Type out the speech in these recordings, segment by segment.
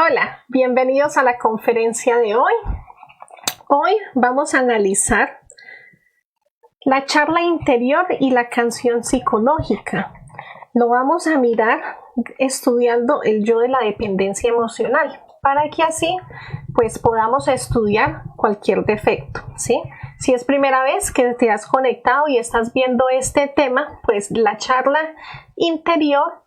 Hola, bienvenidos a la conferencia de hoy. Hoy vamos a analizar la charla interior y la canción psicológica. Lo vamos a mirar estudiando el yo de la dependencia emocional, para que así pues podamos estudiar cualquier defecto, ¿sí? Si es primera vez que te has conectado y estás viendo este tema, pues la charla interior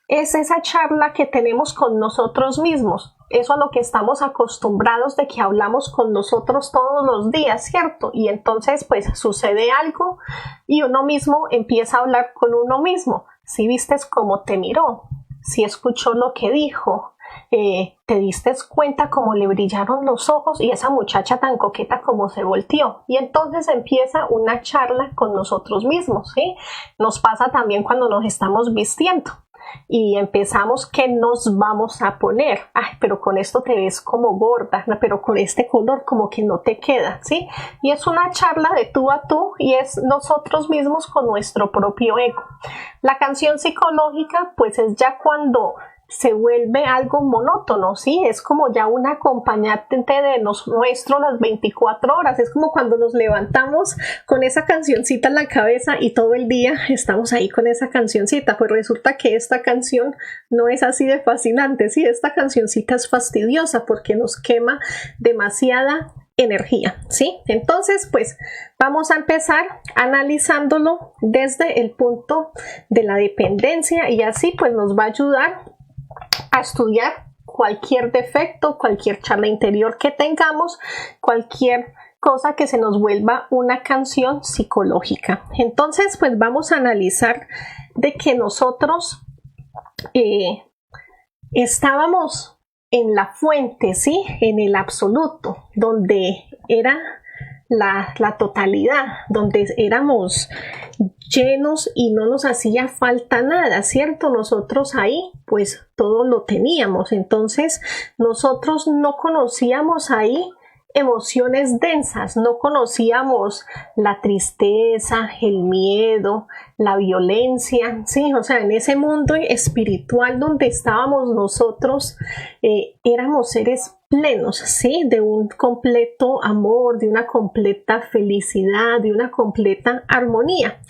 es esa charla que tenemos con nosotros mismos. Eso a lo que estamos acostumbrados de que hablamos con nosotros todos los días, ¿cierto? Y entonces pues sucede algo y uno mismo empieza a hablar con uno mismo. Si vistes cómo te miró, si escuchó lo que dijo, te diste cuenta cómo le brillaron los ojos y esa muchacha tan coqueta como se volteó. Y entonces empieza una charla con nosotros mismos, ¿sí? Nos pasa también cuando nos estamos vistiendo. Y empezamos que nos vamos a poner, pero con esto te ves como gorda, pero con este color como que no te queda, ¿sí? Y es una charla de tú a tú y es nosotros mismos con nuestro propio ego. La canción psicológica pues es ya cuando se vuelve algo monótono, ¿sí? Es como ya un acompañante de nuestro las 24 horas. Es como cuando nos levantamos con esa cancioncita en la cabeza y todo el día estamos ahí con esa cancioncita. Pues resulta que esta canción no es así de fascinante, ¿sí? Esta cancioncita es fastidiosa porque nos quema demasiada energía, ¿sí? Entonces, pues vamos a empezar analizándolo desde el punto de la dependencia y así pues nos va a ayudar a estudiar cualquier defecto, cualquier charla interior que tengamos, cualquier cosa que se nos vuelva una canción psicológica. Entonces, pues vamos a analizar de que nosotros estábamos en la fuente, ¿sí? En el absoluto, donde era la totalidad, donde éramos llenos y no nos hacía falta nada, ¿cierto? Nosotros ahí pues todo lo teníamos, entonces nosotros no conocíamos ahí emociones densas, no conocíamos la tristeza, el miedo, la violencia, sí, o sea, en ese mundo espiritual donde estábamos nosotros, éramos seres plenos, sí, de un completo amor, de una completa felicidad, de una completa armonía.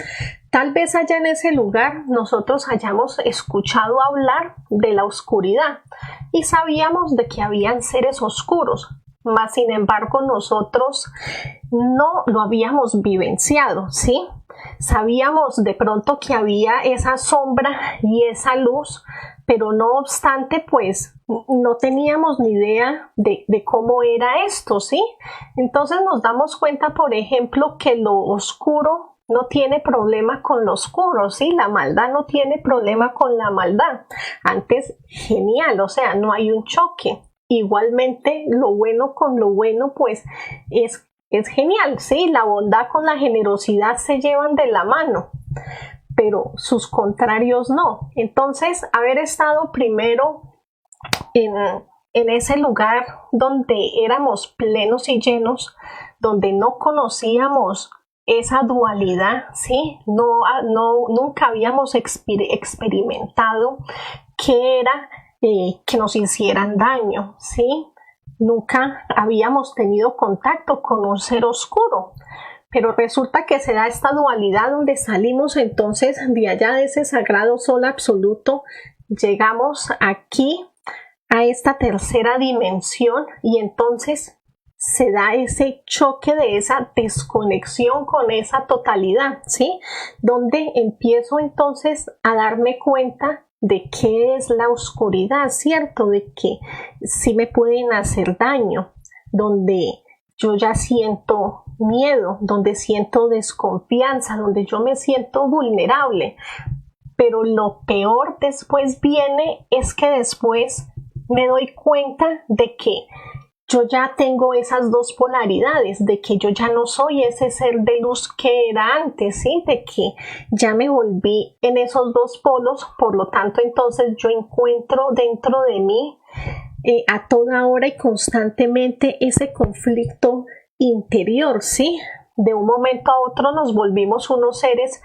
Tal vez allá en ese lugar nosotros hayamos escuchado hablar de la oscuridad y sabíamos de que habían seres oscuros, mas sin embargo nosotros no lo habíamos vivenciado, ¿sí? Sabíamos de pronto que había esa sombra y esa luz, pero no obstante pues no teníamos ni idea de cómo era esto, ¿sí? Entonces nos damos cuenta, por ejemplo, que lo oscuro no tiene problema con lo oscuro, ¿sí? La maldad no tiene problema con la maldad. Antes, genial, o sea, no hay un choque. Igualmente, lo bueno con lo bueno, pues, es genial, ¿sí? La bondad con la generosidad se llevan de la mano, pero sus contrarios no. Entonces, haber estado primero en ese lugar donde éramos plenos y llenos, donde no conocíamos esa dualidad, ¿sí? Nunca habíamos experimentado qué era que nos hicieran daño, ¿sí? Nunca habíamos tenido contacto con un ser oscuro, pero resulta que se da esta dualidad donde salimos entonces de allá de ese sagrado sol absoluto, llegamos aquí a esta tercera dimensión y entonces se da ese choque de esa desconexión con esa totalidad, ¿sí? Donde empiezo entonces a darme cuenta de qué es la oscuridad, ¿cierto? De que sí me pueden hacer daño, donde yo ya siento miedo, donde siento desconfianza, donde yo me siento vulnerable. Pero lo peor después viene es que después me doy cuenta de que yo ya tengo esas dos polaridades, de que yo ya no soy ese ser de luz que era antes, ¿sí? De que ya me volví en esos dos polos, por lo tanto entonces yo encuentro dentro de mí a toda hora y constantemente ese conflicto interior, ¿sí? De un momento a otro nos volvimos unos seres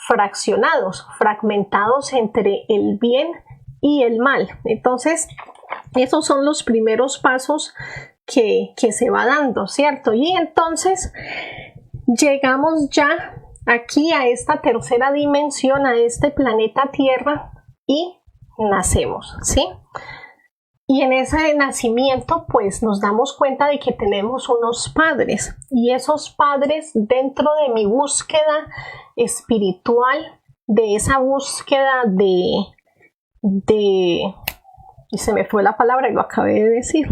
fraccionados, fragmentados entre el bien y el mal. Entonces, Esos son los primeros pasos que se va dando, ¿cierto? Y entonces llegamos ya aquí a esta tercera dimensión, a este planeta Tierra, y nacemos, ¿sí? Y en ese nacimiento pues nos damos cuenta de que tenemos unos padres, y esos padres, dentro de mi búsqueda espiritual, de esa búsqueda y se me fue la palabra y lo acabé de decir,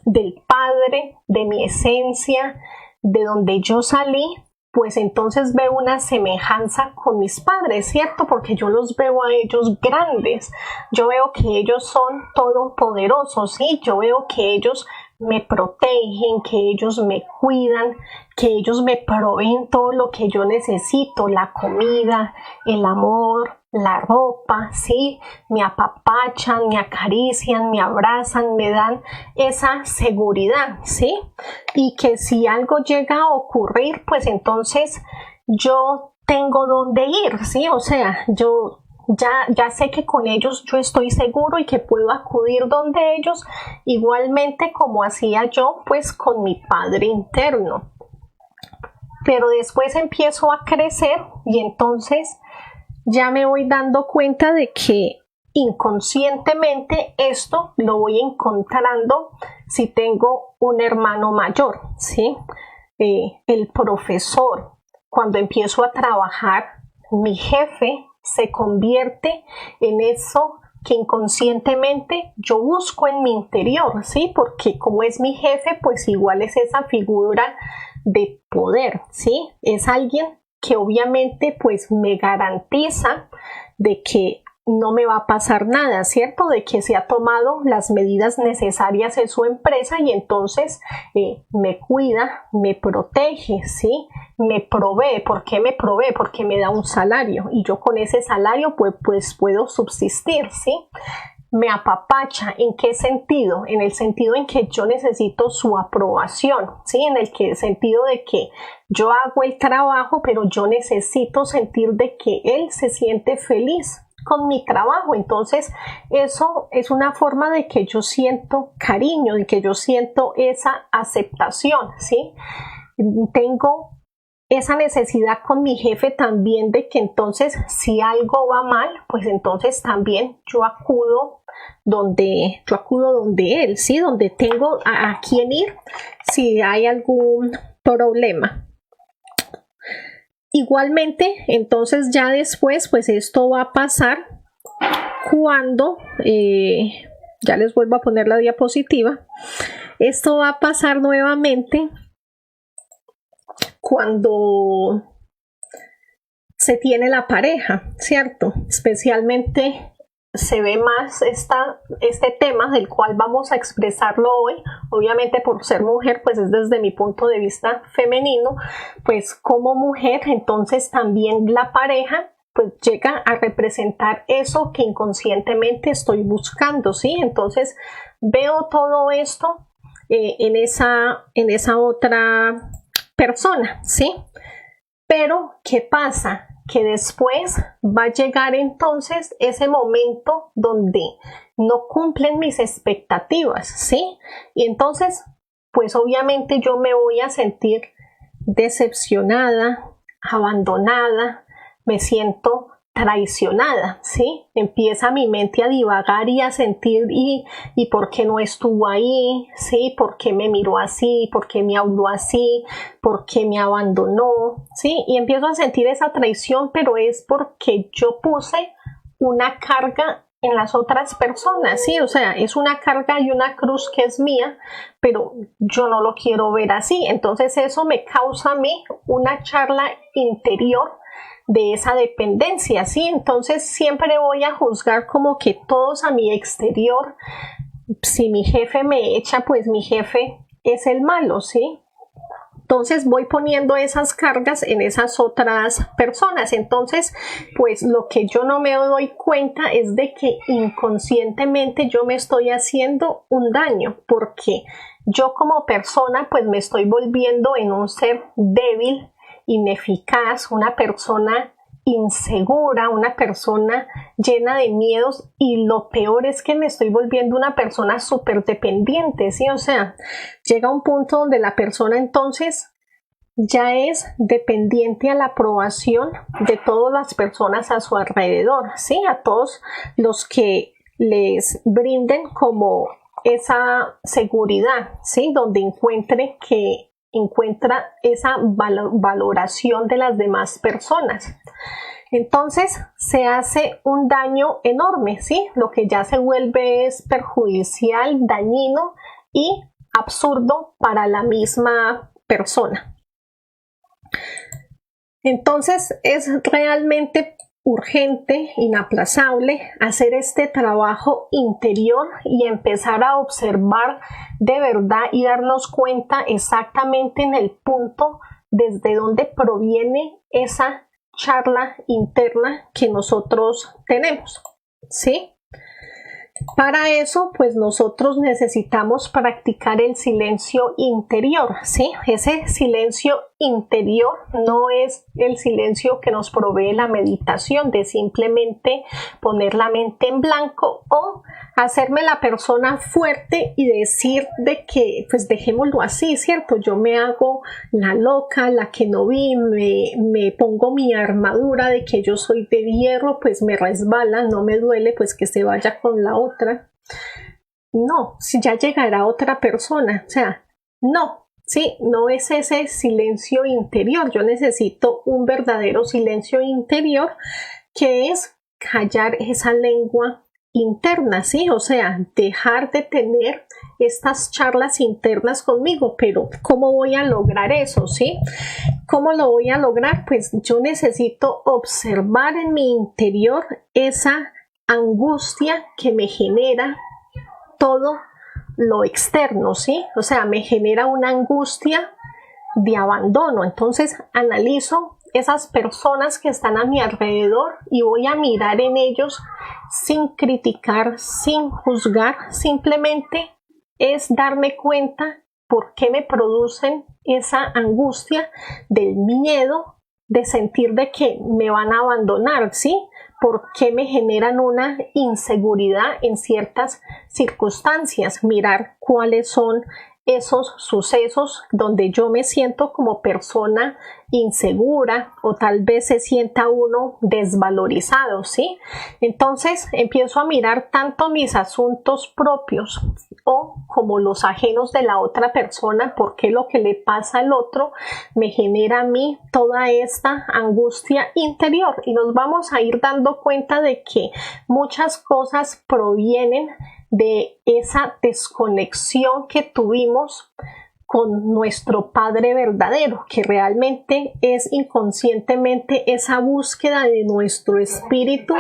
del Padre, de mi esencia, de donde yo salí, pues entonces veo una semejanza con mis padres, ¿cierto? Porque yo los veo a ellos grandes, yo veo que ellos son todopoderosos, ¿sí? Yo veo que ellos me protegen, que ellos me cuidan, que ellos me proveen todo lo que yo necesito, la comida, el amor, la ropa, ¿sí? Me apapachan, me acarician, me abrazan, me dan esa seguridad, ¿sí? Y que si algo llega a ocurrir, pues entonces yo tengo dónde ir, ¿sí? O sea, yo ya sé que con ellos yo estoy seguro y que puedo acudir donde ellos, igualmente como hacía yo pues con mi padre interno. Pero después empiezo a crecer y entonces ya me voy dando cuenta de que inconscientemente esto lo voy encontrando si tengo un hermano mayor, ¿sí? El profesor, cuando empiezo a trabajar, mi jefe se convierte en eso que inconscientemente yo busco en mi interior, ¿sí? Porque como es mi jefe, pues igual es esa figura de poder, ¿sí? Es alguien que obviamente pues me garantiza de que no me va a pasar nada, ¿cierto? De que se ha tomado las medidas necesarias en su empresa y entonces me cuida, me protege, ¿sí? Me provee. ¿Por qué me provee? Porque me da un salario y yo con ese salario pues puedo subsistir, ¿sí? Me apapacha. ¿En qué sentido? En el sentido en que yo necesito su aprobación, ¿sí? En el sentido de que yo hago el trabajo, pero yo necesito sentir de que él se siente feliz con mi trabajo. Entonces eso es una forma de que yo siento cariño, de que yo siento esa aceptación, ¿sí? Tengo esa necesidad con mi jefe también de que entonces si algo va mal, pues entonces también yo acudo donde él, ¿sí? Donde tengo a quién ir si hay algún problema. Igualmente, entonces ya después, pues esto va a pasar cuando, ya les vuelvo a poner la diapositiva, esto va a pasar nuevamente cuando se tiene la pareja, ¿cierto? Especialmente se ve más este tema del cual vamos a expresarlo hoy, obviamente por ser mujer, pues es desde mi punto de vista femenino, pues como mujer, entonces también la pareja pues llega a representar eso que inconscientemente estoy buscando, ¿sí? Entonces veo todo esto en esa otra persona, ¿sí? Pero, ¿qué pasa? Que después va a llegar entonces ese momento donde no cumplen mis expectativas, ¿sí? Y entonces, pues obviamente yo me voy a sentir decepcionada, abandonada, me siento traicionada, ¿sí? Empieza mi mente a divagar y a sentir y por qué no estuvo ahí, ¿sí? ¿Por qué me miró así? ¿Por qué me habló así? ¿Por qué me abandonó? ¿Sí? Y empiezo a sentir esa traición, pero es porque yo puse una carga en las otras personas, ¿sí? O sea, es una carga y una cruz que es mía, pero yo no lo quiero ver así. Entonces eso me causa a mí una charla interior de esa dependencia, ¿sí? Entonces siempre voy a juzgar como que todos a mi exterior, si mi jefe me echa, pues mi jefe es el malo, ¿sí? Entonces voy poniendo esas cargas en esas otras personas. Entonces, pues lo que yo no me doy cuenta es de que inconscientemente yo me estoy haciendo un daño, porque yo como persona pues me estoy volviendo en un ser débil, ineficaz, una persona insegura, una persona llena de miedos, y lo peor es que me estoy volviendo una persona súper dependiente, ¿sí? O sea, llega un punto donde la persona entonces ya es dependiente a la aprobación de todas las personas a su alrededor, ¿sí? A todos los que les brinden como esa seguridad, ¿sí? Donde encuentra esa valoración de las demás personas. Entonces se hace un daño enorme, ¿sí? Lo que ya se vuelve es perjudicial, dañino y absurdo para la misma persona. Entonces es realmente urgente, inaplazable, hacer este trabajo interior y empezar a observar de verdad y darnos cuenta exactamente en el punto desde donde proviene esa charla interna que nosotros tenemos, ¿sí? Para eso, pues nosotros necesitamos practicar el silencio interior, ¿sí? Ese silencio interior no es el silencio que nos provee la meditación, de simplemente poner la mente en blanco o hacerme la persona fuerte y decir de que, pues dejémoslo así, ¿cierto? Yo me hago la loca, la que no vi, me pongo mi armadura de que yo soy de hierro, pues me resbala, no me duele, pues que se vaya con la otra. No, si ya llegará otra persona, o sea, no. Sí, no es ese silencio interior. Yo necesito un verdadero silencio interior, que es callar esa lengua interna, ¿sí? O sea, dejar de tener estas charlas internas conmigo. Pero ¿cómo voy a lograr eso, sí? ¿Cómo lo voy a lograr? Pues yo necesito observar en mi interior esa angustia que me genera todo lo externo, ¿sí? O sea, me genera una angustia de abandono. Entonces analizo esas personas que están a mi alrededor y voy a mirar en ellos sin criticar, sin juzgar, simplemente es darme cuenta por qué me producen esa angustia del miedo de sentir de que me van a abandonar, ¿sí? ¿Por qué me generan una inseguridad en ciertas circunstancias? Mirar cuáles son esos sucesos donde yo me siento como persona insegura o tal vez se sienta uno desvalorizado, ¿sí? Entonces empiezo a mirar tanto mis asuntos propios o como los ajenos de la otra persona, porque lo que le pasa al otro me genera a mí toda esta angustia interior, y nos vamos a ir dando cuenta de que muchas cosas provienen de esa desconexión que tuvimos con nuestro Padre verdadero, que realmente es inconscientemente esa búsqueda de nuestro espíritu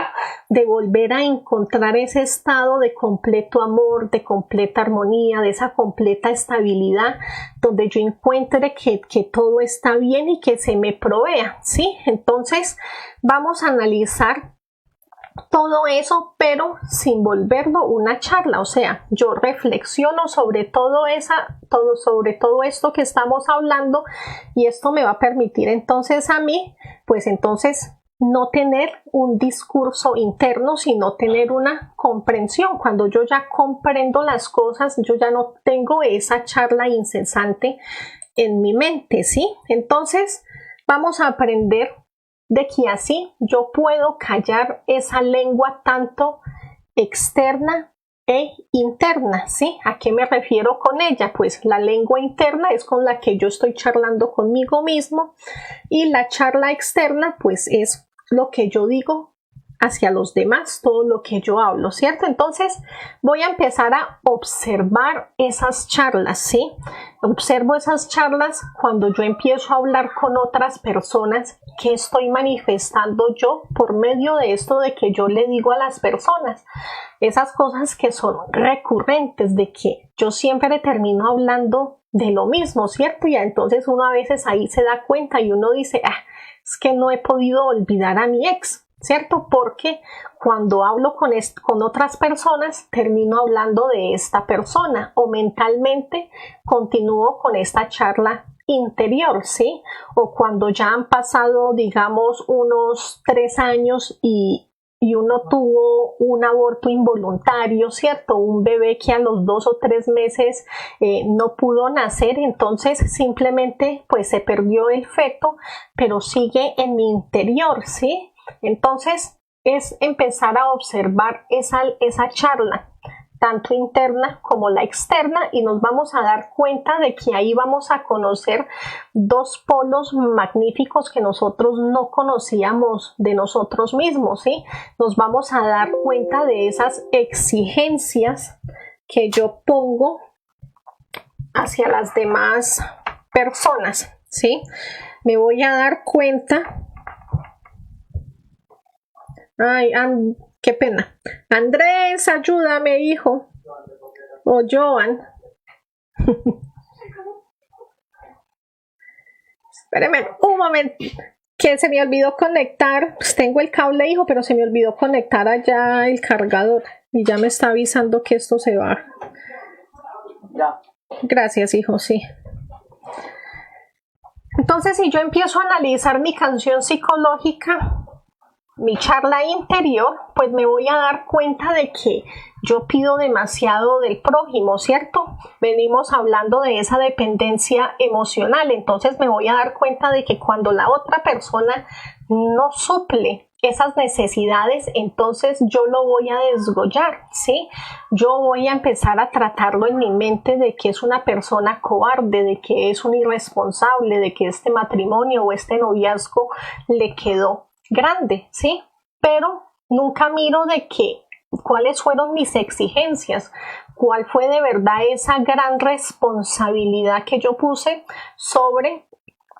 de volver a encontrar ese estado de completo amor, de completa armonía, de esa completa estabilidad, donde yo encuentre que todo está bien y que se me provea, ¿sí? Entonces vamos a analizar todo eso, pero sin volverlo una charla. O sea, yo reflexiono sobre sobre todo esto que estamos hablando, y esto me va a permitir entonces a mí, pues entonces no tener un discurso interno, sino tener una comprensión. Cuando yo ya comprendo las cosas, yo ya no tengo esa charla incesante en mi mente, ¿sí? Entonces vamos a aprender de que así yo puedo callar esa lengua tanto externa e interna, ¿sí? ¿A qué me refiero con ella? Pues la lengua interna es con la que yo estoy charlando conmigo mismo, y la charla externa pues es lo que yo digo hacia los demás, todo lo que yo hablo, ¿cierto? Entonces voy a empezar a observar esas charlas, ¿sí? Observo esas charlas cuando yo empiezo a hablar con otras personas. ¿Qué estoy manifestando yo por medio de esto de que yo le digo a las personas? Esas cosas que son recurrentes, de que yo siempre termino hablando de lo mismo, ¿cierto? Y entonces uno a veces ahí se da cuenta y uno dice, es que no he podido olvidar a mi ex, ¿cierto? Porque cuando hablo con otras personas termino hablando de esta persona, o mentalmente continúo con esta charla interior, ¿sí? O cuando ya han pasado, digamos, unos 3 años y uno tuvo un aborto involuntario, ¿cierto? Un bebé que a los 2 o 3 meses no pudo nacer, entonces simplemente pues se perdió el feto, pero sigue en mi interior, ¿sí? Entonces es empezar a observar esa charla, tanto interna como la externa, y nos vamos a dar cuenta de que ahí vamos a conocer dos polos magníficos que nosotros no conocíamos de nosotros mismos, ¿sí? Nos vamos a dar cuenta de esas exigencias que yo pongo hacia las demás personas, ¿sí? Me voy a dar cuenta. Ay, qué pena. Andrés, ayúdame, hijo. O Joan. Espérame un momento, que se me olvidó conectar. Pues tengo el cable, hijo, pero se me olvidó conectar allá el cargador. Y ya me está avisando que esto se va. Ya. Gracias, hijo, sí. Entonces, si yo empiezo a analizar mi canción psicológica, mi charla interior, pues me voy a dar cuenta de que yo pido demasiado del prójimo, ¿cierto? Venimos hablando de esa dependencia emocional, entonces me voy a dar cuenta de que cuando la otra persona no suple esas necesidades, entonces yo lo voy a desgollar, ¿sí? Yo voy a empezar a tratarlo en mi mente de que es una persona cobarde, de que es un irresponsable, de que este matrimonio o este noviazgo le quedó grande, ¿sí? Pero nunca miro de cuáles fueron mis exigencias, cuál fue de verdad esa gran responsabilidad que yo puse sobre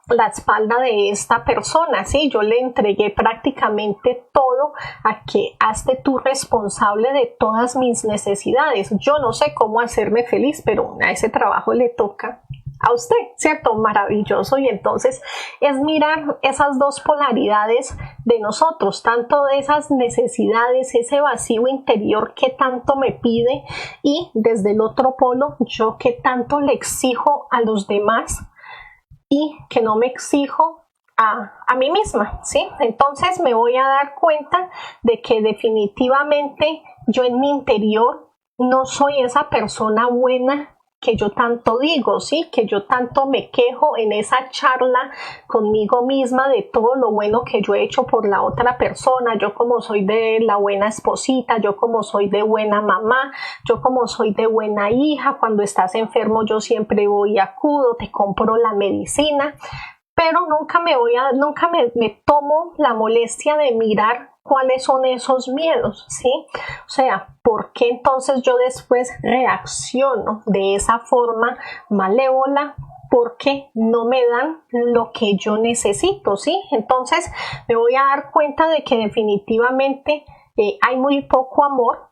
la espalda de esta persona, ¿sí? Yo le entregué prácticamente todo a que hazte tú responsable de todas mis necesidades. Yo no sé cómo hacerme feliz, pero a ese trabajo le toca a usted, ¿cierto? Maravilloso. Y entonces es mirar esas dos polaridades de nosotros, tanto de esas necesidades, ese vacío interior que tanto me pide, y desde el otro polo, yo que tanto le exijo a los demás y que no me exijo a mí misma, ¿sí? Entonces me voy a dar cuenta de que definitivamente yo en mi interior no soy esa persona buena que yo tanto digo, ¿sí? Que yo tanto me quejo en esa charla conmigo misma de todo lo bueno que yo he hecho por la otra persona, yo como soy de la buena esposita, yo como soy de buena mamá, yo como soy de buena hija, cuando estás enfermo yo siempre voy y acudo, te compro la medicina, pero nunca me tomo la molestia de mirar cuáles son esos miedos, ¿sí? O sea, ¿por qué entonces yo después reacciono de esa forma malévola? Porque no me dan lo que yo necesito, ¿sí? Entonces me voy a dar cuenta de que definitivamente hay muy poco amor,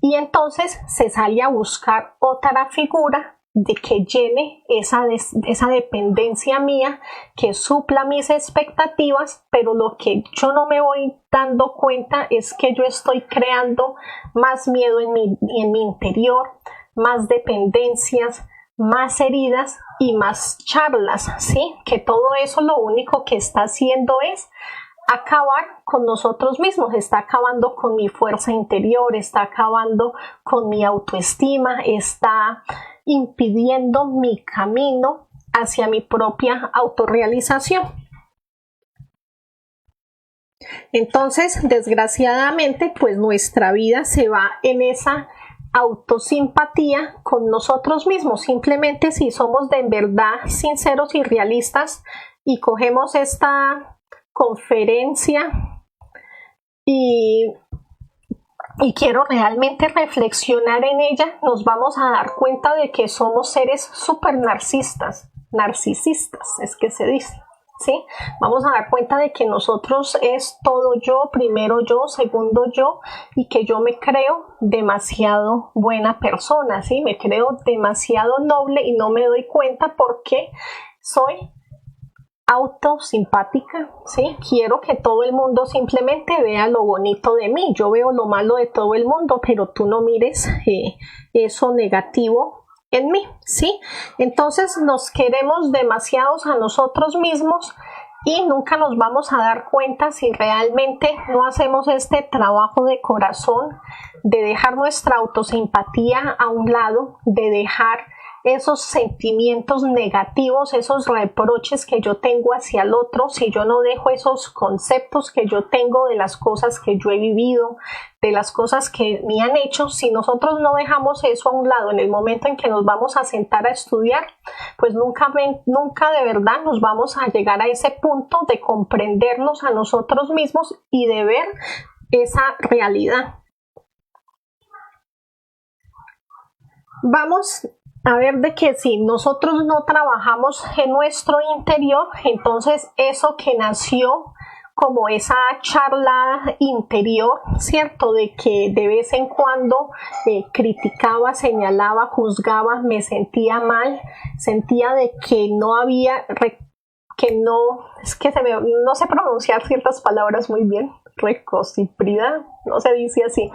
y entonces se sale a buscar otra figura de que llene esa dependencia mía, que supla mis expectativas, pero lo que yo no me voy dando cuenta es que yo estoy creando más miedo en mi interior, más dependencias, más heridas y más charlas, ¿sí? Que todo eso lo único que está haciendo es acabar con nosotros mismos, está acabando con mi fuerza interior, está acabando con mi autoestima, está impidiendo mi camino hacia mi propia autorrealización. Entonces, desgraciadamente, pues nuestra vida se va en esa autosimpatía con nosotros mismos. Simplemente si somos de verdad sinceros y realistas y cogemos esta conferencia y quiero realmente reflexionar en ella, nos vamos a dar cuenta de que somos seres súper narcisistas, es que se dice, ¿sí? Vamos a dar cuenta de que nosotros es todo yo, primero yo, segundo yo, y que yo me creo demasiado buena persona, ¿sí? Me creo demasiado noble y no me doy cuenta porque soy autosimpática, ¿sí? Quiero que todo el mundo simplemente vea lo bonito de mí. Yo veo lo malo de todo el mundo, pero tú no mires eso negativo en mí, ¿sí? Entonces nos queremos demasiados a nosotros mismos y nunca nos vamos a dar cuenta si realmente no hacemos este trabajo de corazón, de dejar nuestra autosimpatía a un lado, de dejar esos sentimientos negativos, esos reproches que yo tengo hacia el otro, si yo no dejo esos conceptos que yo tengo de las cosas que yo he vivido, de las cosas que me han hecho, si nosotros no dejamos eso a un lado en el momento en que nos vamos a sentar a estudiar, pues nunca de verdad nos vamos a llegar a ese punto de comprendernos a nosotros mismos y de ver esa realidad. Vamos a ver de que si nosotros no trabajamos en nuestro interior, entonces eso que nació como esa charla interior, ¿cierto? De que de vez en cuando criticaba, señalaba, juzgaba, me sentía mal, sentía de que no había, no sé pronunciar ciertas palabras muy bien, recociprida, no se dice así,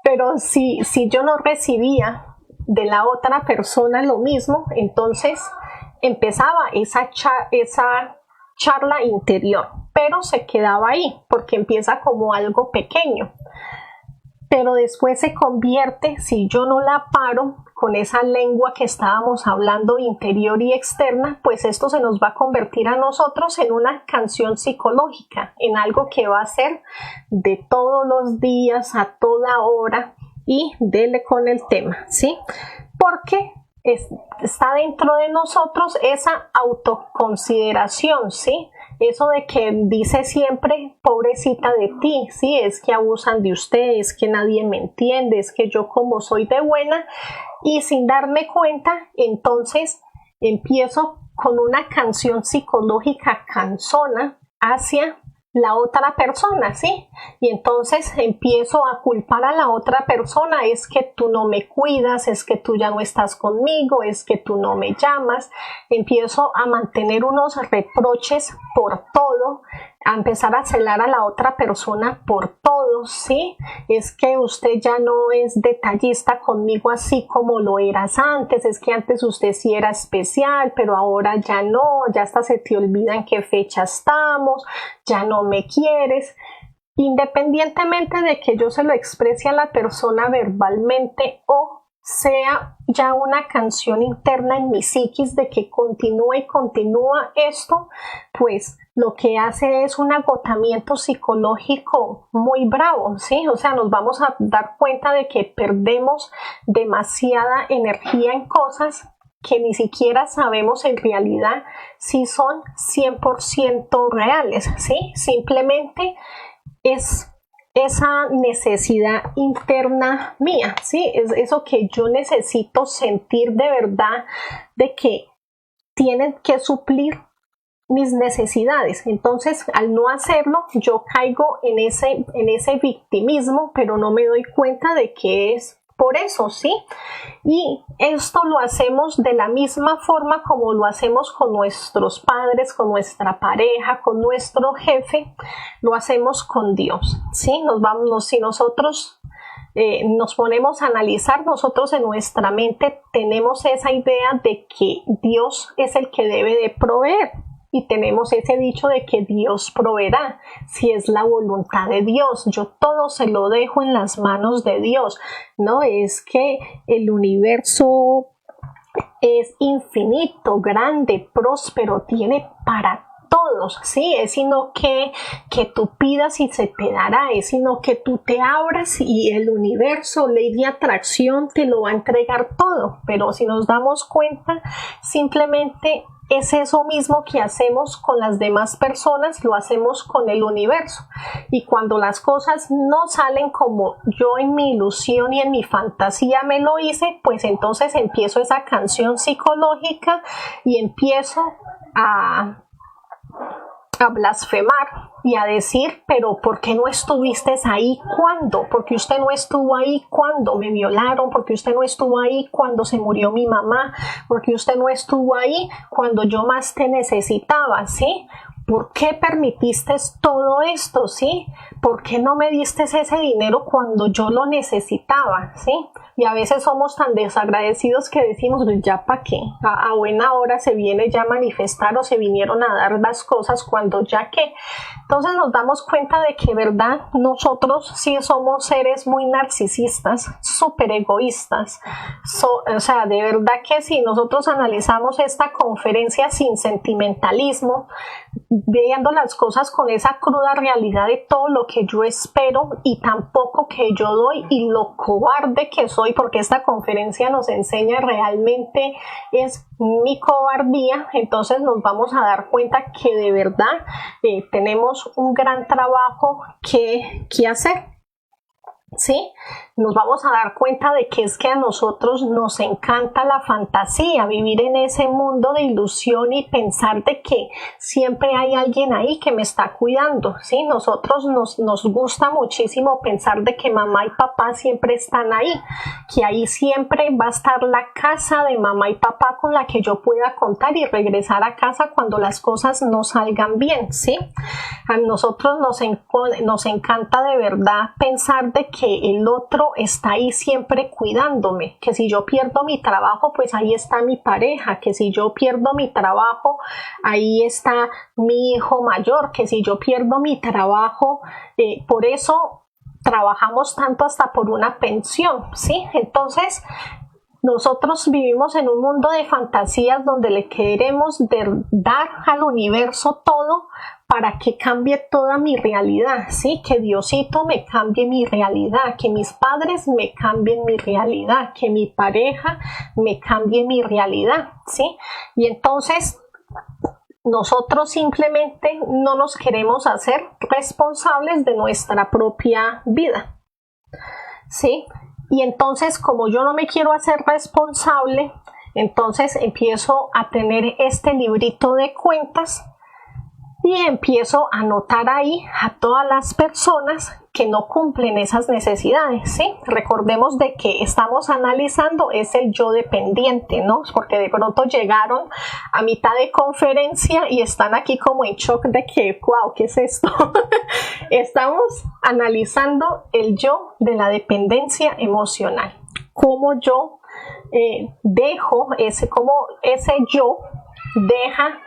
pero si yo no recibía de la otra persona lo mismo, entonces empezaba esa charla interior, pero se quedaba ahí porque empieza como algo pequeño, pero después se convierte, si yo no la paro con esa lengua que estábamos hablando interior y externa, pues esto se nos va a convertir a nosotros en una canción psicológica, en algo que va a ser de todos los días, a toda hora, y dele con el tema, ¿sí? Porque está dentro de nosotros esa autoconsideración, ¿sí? Eso de que dice siempre, pobrecita de ti, ¿sí? Es que abusan de usted, es que nadie me entiende, es que yo como soy de buena, y sin darme cuenta, entonces empiezo con una canción psicológica cansona hacia la otra persona, ¿sí? Y entonces empiezo a culpar a la otra persona, es que tú no me cuidas, es que tú ya no estás conmigo, es que tú no me llamas, empiezo a mantener unos reproches por todo, a empezar a celar a la otra persona por todo, ¿sí? Es que usted ya no es detallista conmigo así como lo eras antes, es que antes usted sí era especial, pero ahora ya no, ya hasta se te olvida en qué fecha estamos, ya no me quieres. Independientemente de que yo se lo exprese a la persona verbalmente o sea ya una canción interna en mi psiquis de que continúa y continúa esto, pues lo que hace es un agotamiento psicológico muy bravo, ¿sí? O sea, nos vamos a dar cuenta de que perdemos demasiada energía en cosas que ni siquiera sabemos en realidad si son 100% reales, ¿sí? Simplemente es esa necesidad interna mía, ¿sí? Es eso que yo necesito sentir de verdad, de que tienen que suplir mis necesidades. Entonces, al no hacerlo, yo caigo en ese victimismo, pero no me doy cuenta de que es por eso, ¿sí? Y esto lo hacemos de la misma forma como lo hacemos con nuestros padres, con nuestra pareja, con nuestro jefe, lo hacemos con Dios, ¿sí? Si nosotros nos ponemos a analizar, nosotros en nuestra mente tenemos esa idea de que Dios es el que debe de proveer. Y tenemos ese dicho de que Dios proveerá, si es la voluntad de Dios. Yo todo se lo dejo en las manos de Dios. No es que el universo es infinito, grande, próspero, tiene para todos, ¿sí? Es sino que tú pidas y se te dará, es sino que tú te abras y el universo, ley de atracción, te lo va a entregar todo. Pero si nos damos cuenta, simplemente es eso mismo que hacemos con las demás personas, lo hacemos con el universo. Y cuando las cosas no salen como yo en mi ilusión y en mi fantasía me lo hice, pues entonces empiezo esa canción psicológica y empiezo a blasfemar y a decir, pero ¿por qué no estuviste ahí cuando? Porque usted no estuvo ahí cuando me violaron, porque usted no estuvo ahí cuando se murió mi mamá, porque usted no estuvo ahí cuando yo más te necesitaba, ¿sí? ¿Por qué permitiste todo esto, sí? ¿Por qué no me diste ese dinero cuando yo lo necesitaba, sí? y a veces somos tan desagradecidos que decimos, pues ya para qué, a buena hora se viene ya a manifestar o se vinieron a dar las cosas cuando ya que. Entonces nos damos cuenta de que, verdad, nosotros sí somos seres muy narcisistas, súper egoístas. O sea, de verdad que si nosotros analizamos esta conferencia sin sentimentalismo, viendo las cosas con esa cruda realidad de todo lo que yo espero y tampoco que yo doy y lo cobarde que soy, porque esta conferencia nos enseña realmente es mi cobardía, entonces nos vamos a dar cuenta que de verdad tenemos un gran trabajo que hacer. ¿Sí? Nos vamos a dar cuenta de que es que a nosotros nos encanta la fantasía, vivir en ese mundo de ilusión y pensar de que siempre hay alguien ahí que me está cuidando, ¿sí? Nosotros nos gusta muchísimo pensar de que mamá y papá siempre están ahí, que ahí siempre va a estar la casa de mamá y papá con la que yo pueda contar y regresar a casa cuando las cosas no salgan bien, ¿sí? A nosotros nos encanta de verdad pensar de que el otro está ahí siempre cuidándome, que si yo pierdo mi trabajo, pues ahí está mi pareja, que si yo pierdo mi trabajo, ahí está mi hijo mayor, que si yo pierdo mi trabajo, por eso trabajamos tanto hasta por una pensión, ¿sí? Entonces, nosotros vivimos en un mundo de fantasías donde le queremos dar al universo todo para que cambie toda mi realidad, ¿sí? Que Diosito me cambie mi realidad, que mis padres me cambien mi realidad, que mi pareja me cambie mi realidad, ¿sí? Y entonces nosotros simplemente no nos queremos hacer responsables de nuestra propia vida, ¿sí? Y entonces, como yo no me quiero hacer responsable, entonces empiezo a tener este librito de cuentas y empiezo a anotar ahí a todas las personas que no cumplen esas necesidades, ¿sí? Recordemos de que estamos analizando es el yo dependiente, ¿no? Porque de pronto llegaron a mitad de conferencia y están aquí como en shock de que, wow, ¿qué es esto? Estamos analizando el yo de la dependencia emocional. Cómo yo cómo ese yo deja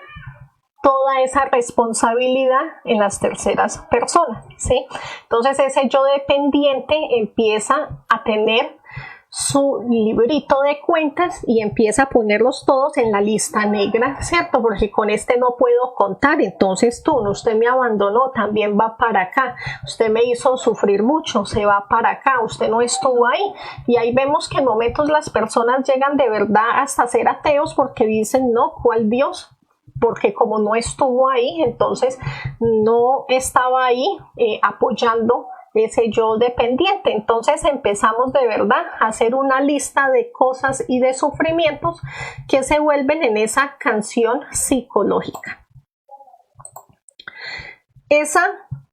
toda esa responsabilidad en las terceras personas, ¿sí? Entonces ese yo dependiente empieza a tener su librito de cuentas y empieza a ponerlos todos en la lista negra, ¿cierto? Porque con este no puedo contar, entonces usted me abandonó, también va para acá, usted me hizo sufrir mucho, se va para acá, usted no estuvo ahí, y ahí vemos que en momentos las personas llegan de verdad hasta ser ateos porque dicen, no, ¿cuál Dios? Porque como no estuvo ahí, entonces no estaba ahí apoyando ese yo dependiente. Entonces empezamos de verdad a hacer una lista de cosas y de sufrimientos que se vuelven en esa canción psicológica. Esa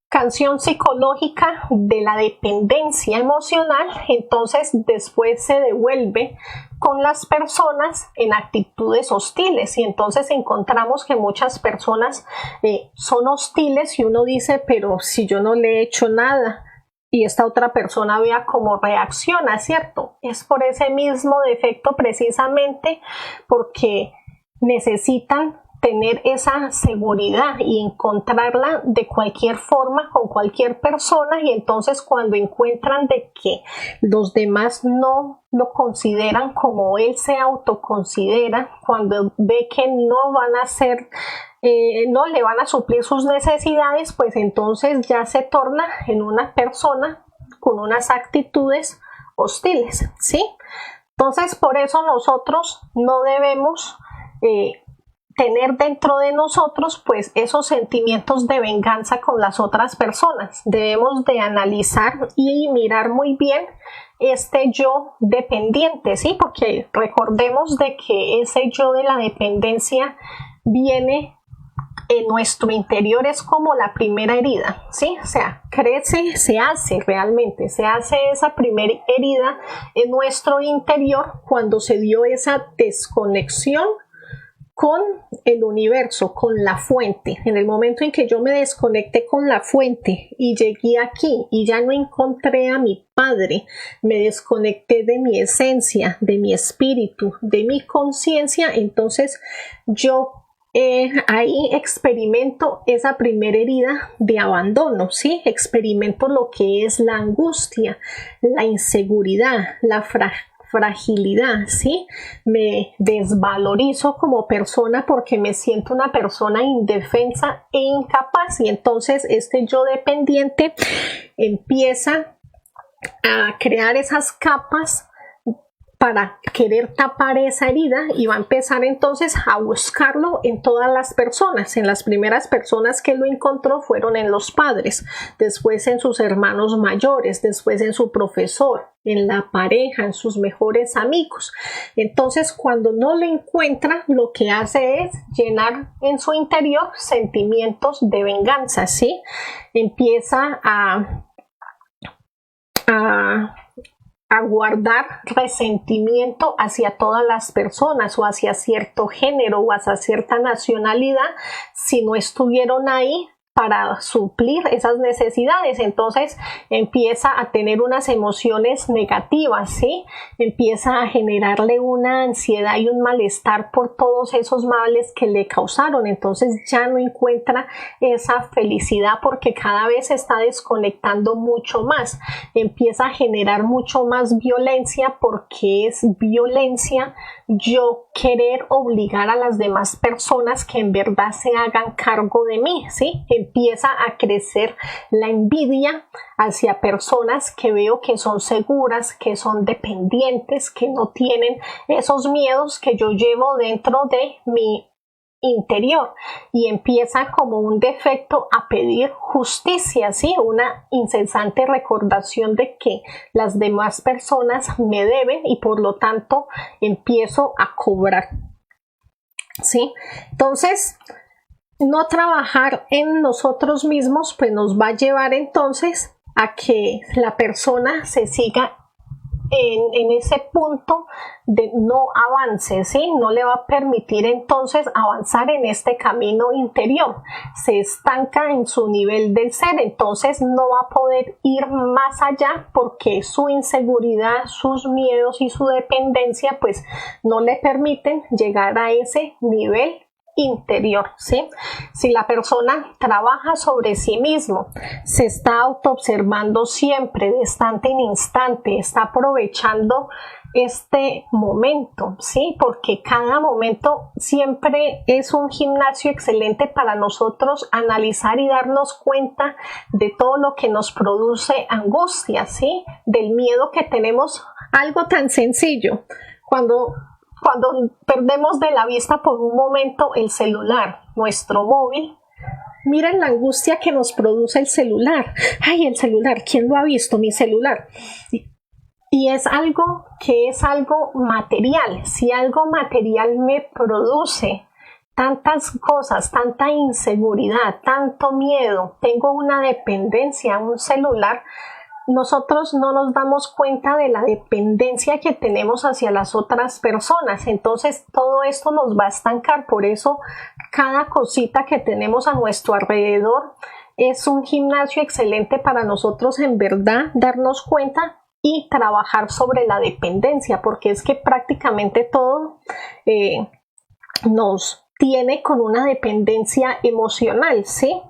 canción psicológica de la dependencia emocional, entonces después se devuelve con las personas en actitudes hostiles, y entonces encontramos que muchas personas son hostiles y uno dice, pero si yo no le he hecho nada, y esta otra persona vea cómo reacciona, ¿cierto? Es por ese mismo defecto precisamente porque necesitan tener esa seguridad y encontrarla de cualquier forma con cualquier persona, y entonces cuando encuentran de que los demás no lo consideran como él se autoconsidera, cuando ve que no van a ser no le van a suplir sus necesidades, pues entonces ya se torna en una persona con unas actitudes hostiles, ¿sí? Entonces por eso nosotros no debemos tener dentro de nosotros pues esos sentimientos de venganza con las otras personas. Debemos de analizar y mirar muy bien este yo dependiente, ¿sí? Porque recordemos de que ese yo de la dependencia viene en nuestro interior, es como la primera herida, ¿sí? O sea, se hace esa primera herida en nuestro interior cuando se dio esa desconexión con el universo, con la fuente. En el momento en que yo me desconecté con la fuente y llegué aquí y ya no encontré a mi Padre, me desconecté de mi esencia, de mi espíritu, de mi conciencia, entonces yo ahí experimento esa primera herida de abandono, ¿sí? Experimento lo que es la angustia, la inseguridad, la fragilidad, ¿sí? Me desvalorizo como persona porque me siento una persona indefensa e incapaz, y entonces este yo dependiente empieza a crear esas capas para querer tapar esa herida, y va a empezar entonces a buscarlo en todas las personas. En las primeras personas que lo encontró fueron en los padres, después en sus hermanos mayores, después en su profesor, en la pareja, en sus mejores amigos. Entonces, cuando no lo encuentra, lo que hace es llenar en su interior sentimientos de venganza, ¿sí? Empieza a guardar resentimiento hacia todas las personas, o hacia cierto género, o hacia cierta nacionalidad, si no estuvieron ahí para suplir esas necesidades. Entonces empieza a tener unas emociones negativas, ¿sí? Empieza a generarle una ansiedad y un malestar por todos esos males que le causaron. Entonces ya no encuentra esa felicidad porque cada vez se está desconectando mucho más. Empieza a generar mucho más violencia, porque es violencia yo querer obligar a las demás personas que en verdad se hagan cargo de mí, ¿sí? Empieza a crecer la envidia hacia personas que veo que son seguras, que son dependientes, que no tienen esos miedos que yo llevo dentro de mi interior, y empieza como un defecto a pedir justicia, ¿sí? Una incesante recordación de que las demás personas me deben y por lo tanto empiezo a cobrar, ¿sí? Entonces, no trabajar en nosotros mismos pues nos va a llevar entonces a que la persona se siga en ese punto de no avance, ¿sí? No le va a permitir entonces avanzar en este camino interior, se estanca en su nivel del ser, entonces no va a poder ir más allá porque su inseguridad, sus miedos y su dependencia pues no le permiten llegar a ese nivel interior, ¿sí? Si la persona trabaja sobre sí mismo, se está autoobservando siempre, de instante en instante, está aprovechando este momento, ¿sí? Porque cada momento siempre es un gimnasio excelente para nosotros analizar y darnos cuenta de todo lo que nos produce angustia, ¿sí? Del miedo que tenemos. Algo tan sencillo, cuando perdemos de la vista por un momento el celular, nuestro móvil, miren la angustia que nos produce el celular. Ay, el celular, ¿quién lo ha visto? Mi celular. Y es algo que es algo material. Si algo material me produce tantas cosas, tanta inseguridad, tanto miedo, tengo una dependencia a un celular, nosotros no nos damos cuenta de la dependencia que tenemos hacia las otras personas. Entonces todo esto nos va a estancar. Por eso cada cosita que tenemos a nuestro alrededor es un gimnasio excelente para nosotros en verdad darnos cuenta y trabajar sobre la dependencia, porque es que prácticamente todo nos tiene con una dependencia emocional, ¿sí?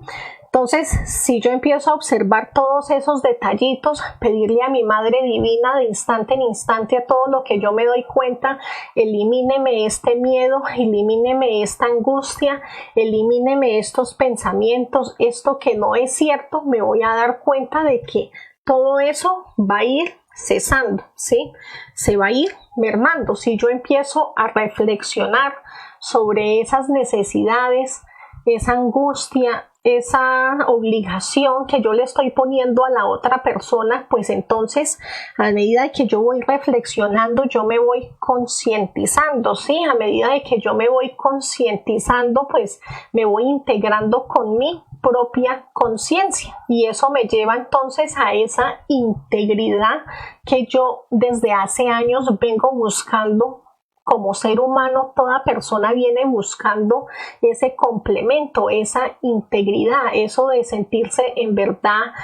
Entonces, si yo empiezo a observar todos esos detallitos, pedirle a mi Madre Divina de instante en instante a todo lo que yo me doy cuenta, elimíneme este miedo, elimíneme esta angustia, elimíneme estos pensamientos, esto que no es cierto, me voy a dar cuenta de que todo eso va a ir cesando, ¿sí? Se va a ir mermando. Si yo empiezo a reflexionar sobre esas necesidades, esa angustia, esa obligación que yo le estoy poniendo a la otra persona, pues entonces a medida que yo voy reflexionando, yo me voy concientizando, ¿sí? A medida de que yo me voy concientizando, pues me voy integrando con mi propia conciencia, y eso me lleva entonces a esa integridad que yo desde hace años vengo buscando como ser humano, toda persona viene buscando ese complemento, esa integridad, eso de sentirse en verdad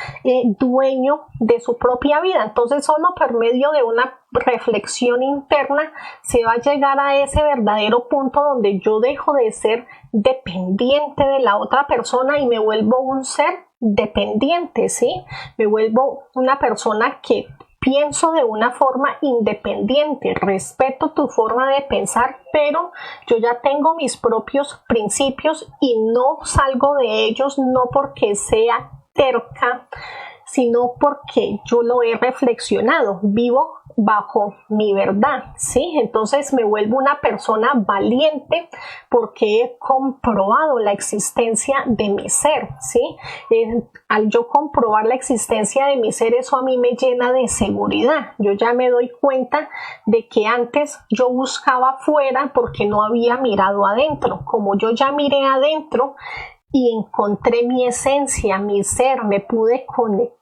dueño de su propia vida. Entonces, solo por medio de una reflexión interna se va a llegar a ese verdadero punto donde yo dejo de ser dependiente de la otra persona y me vuelvo un ser dependiente, ¿sí? Me vuelvo una persona que pienso de una forma independiente, respeto tu forma de pensar, pero yo ya tengo mis propios principios y no salgo de ellos no porque sea terca, sino porque yo lo he reflexionado, vivo bajo mi verdad, ¿sí? Entonces me vuelvo una persona valiente porque he comprobado la existencia de mi ser, ¿sí? Al yo comprobar la existencia de mi ser, eso a mí me llena de seguridad. Yo ya me doy cuenta de que antes yo buscaba afuera porque no había mirado adentro. Como yo ya miré adentro y encontré mi esencia, mi ser, me pude conectar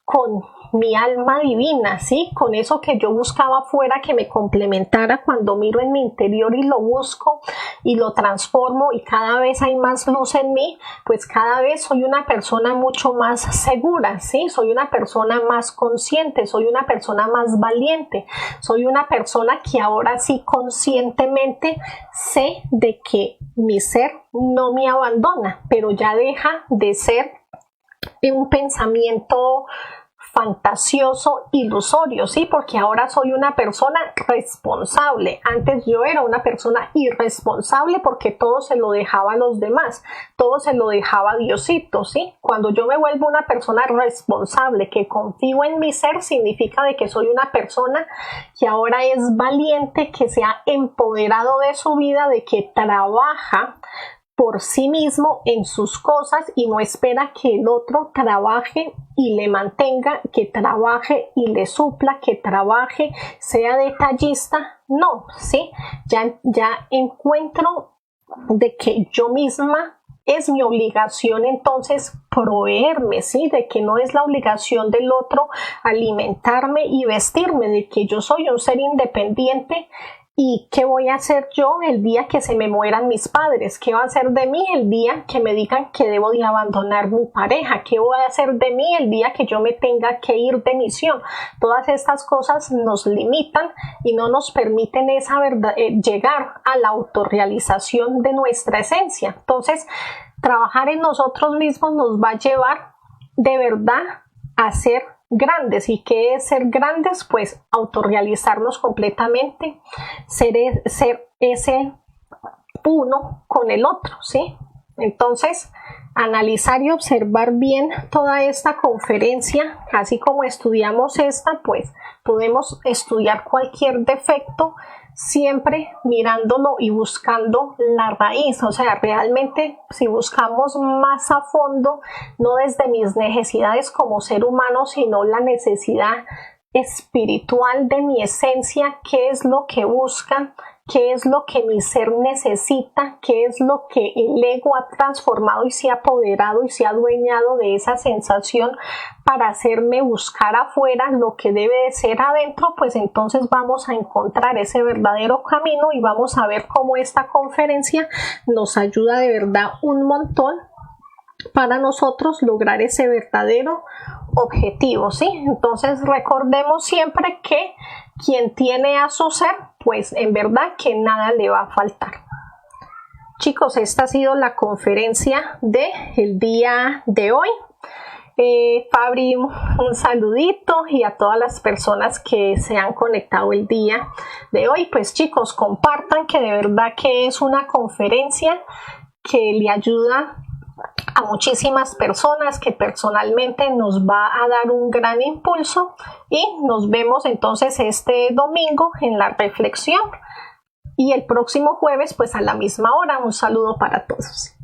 con mi alma divina, ¿sí? Con eso que yo buscaba afuera que me complementara. Cuando miro en mi interior y lo busco y lo transformo y cada vez hay más luz en mí, pues cada vez soy una persona mucho más segura, ¿sí? Soy una persona más consciente, soy una persona más valiente, soy una persona que ahora sí conscientemente sé de que mi ser no me abandona, pero ya deja de ser un pensamiento fantasioso, ilusorio, ¿sí? Porque ahora soy una persona responsable. Antes yo era una persona irresponsable porque todo se lo dejaba a los demás, todo se lo dejaba a Diosito, ¿sí? Cuando yo me vuelvo una persona responsable, que confío en mi ser, significa de que soy una persona que ahora es valiente, que se ha empoderado de su vida, de que trabaja por sí mismo en sus cosas y no espera que el otro trabaje y le mantenga, que trabaje y le supla, que trabaje, sea detallista. No, ¿sí? Ya encuentro de que yo misma es mi obligación entonces proveerme, ¿sí? De que no es la obligación del otro alimentarme y vestirme, de que yo soy un ser independiente. ¿Y qué voy a hacer yo el día que se me mueran mis padres? ¿Qué va a hacer de mí el día que me digan que debo de abandonar mi pareja? ¿Qué voy a hacer de mí el día que yo me tenga que ir de misión? Todas estas cosas nos limitan y no nos permiten esa verdad, llegar a la autorrealización de nuestra esencia. Entonces, trabajar en nosotros mismos nos va a llevar de verdad a ser grandes. ¿Y qué es ser grandes? Pues autorrealizarnos completamente, ser ese uno con el otro, ¿sí? Entonces, analizar y observar bien toda esta conferencia, así como estudiamos esta, pues podemos estudiar cualquier defecto siempre mirándolo y buscando la raíz. O sea, realmente si buscamos más a fondo, no desde mis necesidades como ser humano, sino la necesidad espiritual de mi esencia, qué es lo que busca, qué es lo que mi ser necesita, qué es lo que el ego ha transformado y se ha apoderado y se ha adueñado de esa sensación para hacerme buscar afuera lo que debe de ser adentro. Pues entonces vamos a encontrar ese verdadero camino y vamos a ver cómo esta conferencia nos ayuda de verdad un montón para nosotros lograr ese verdadero objetivo, ¿sí? Entonces recordemos siempre que quien tiene a su ser, pues en verdad que nada le va a faltar. Chicos, esta ha sido la conferencia del día de hoy. Fabri, un saludito, y a todas las personas que se han conectado el día de hoy. Pues chicos, compartan, que de verdad que es una conferencia que le ayuda a muchísimas personas, que personalmente nos va a dar un gran impulso, y nos vemos entonces este domingo en la reflexión y el próximo jueves pues a la misma hora. Un saludo para todos.